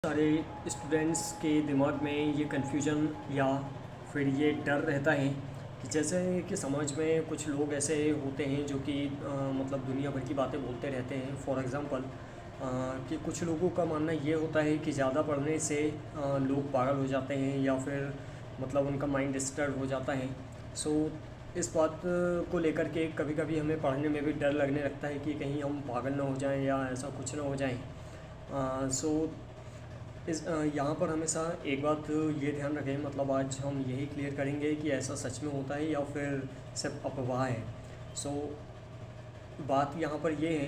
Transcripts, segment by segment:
सारे स्टूडेंट्स के दिमाग में ये कन्फ्यूजन या फिर ये डर रहता है कि जैसे कि समाज में कुछ लोग ऐसे होते हैं जो कि मतलब दुनिया भर की बातें बोलते रहते हैं। फॉर एग्ज़ाम्पल कि कुछ लोगों का मानना ये होता है कि ज़्यादा पढ़ने से लोग पागल हो जाते हैं या फिर मतलब उनका माइंड डिस्टर्ब हो जाता है। सो इस बात को लेकर के कभी कभी हमें पढ़ने में भी डर लगने लगता है कि कहीं हम पागल ना हो जाएं या ऐसा कुछ ना हो जाए। सो यहाँ पर हमेशा एक बात ये ध्यान रखें, मतलब आज हम यही क्लियर करेंगे कि ऐसा सच में होता है या फिर सिर्फ अफवाह है। सो बात यहाँ पर ये है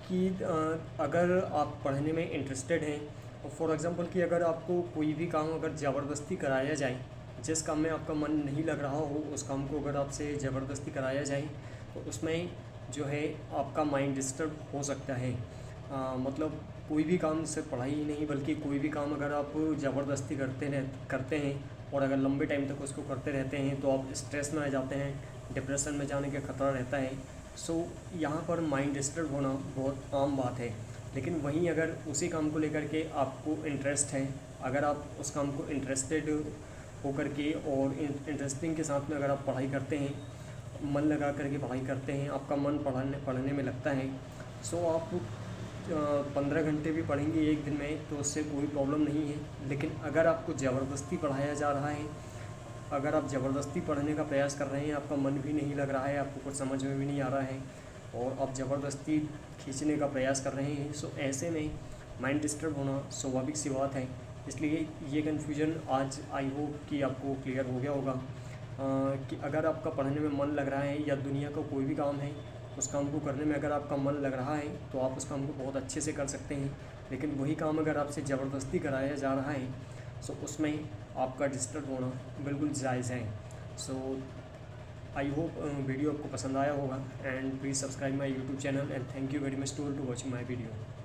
कि अगर आप पढ़ने में इंटरेस्टेड हैं, फॉर एग्ज़ाम्पल कि अगर आपको कोई भी काम अगर ज़बरदस्ती कराया जाए, जिस काम में आपका मन नहीं लग रहा हो उस काम को अगर आपसे ज़बरदस्ती कराया जाए तो उसमें जो है आपका माइंड डिस्टर्ब हो सकता है। मतलब कोई भी काम सिर्फ पढ़ाई ही नहीं बल्कि कोई भी काम अगर आप ज़बरदस्ती करते हैं और अगर लंबे टाइम तक उसको करते रहते हैं तो आप स्ट्रेस में आ जाते हैं, डिप्रेशन में जाने का ख़तरा रहता है। सो यहाँ पर माइंड डिस्टर्ब होना बहुत आम बात है। लेकिन वहीं अगर उसी काम को लेकर के आपको इंटरेस्ट है, अगर आप उस काम को इंटरेस्टेड होकर के और इंटरेस्टिंग के साथ में अगर आप पढ़ाई करते हैं, मन लगा करके पढ़ाई करते हैं, आपका मन पढ़ने पढ़ने में लगता है, सो आप 15 घंटे भी पढ़ेंगे एक दिन में तो उससे कोई प्रॉब्लम नहीं है। लेकिन अगर आपको ज़बरदस्ती पढ़ाया जा रहा है, अगर आप ज़बरदस्ती पढ़ने का प्रयास कर रहे हैं, आपका मन भी नहीं लग रहा है, आपको कुछ समझ में भी नहीं आ रहा है और आप ज़बरदस्ती खींचने का प्रयास कर रहे हैं, सो ऐसे में माइंड डिस्टर्ब होना स्वाभाविक सी बात है। इसलिए ये कन्फ्यूजन आज आई होप कि आपको क्लियर हो गया होगा कि अगर आपका पढ़ने में मन लग रहा है या दुनिया का कोई भी काम है, उस काम को करने में अगर आपका मन लग रहा है तो आप उस काम को बहुत अच्छे से कर सकते हैं। लेकिन वही काम अगर आपसे ज़बरदस्ती कराया जा रहा है सो उसमें आपका डिस्टर्ब होना बिल्कुल जायज़ है। सो आई होप वीडियो आपको पसंद आया होगा and please subscribe my YouTube channel and thank you very much to watching my video.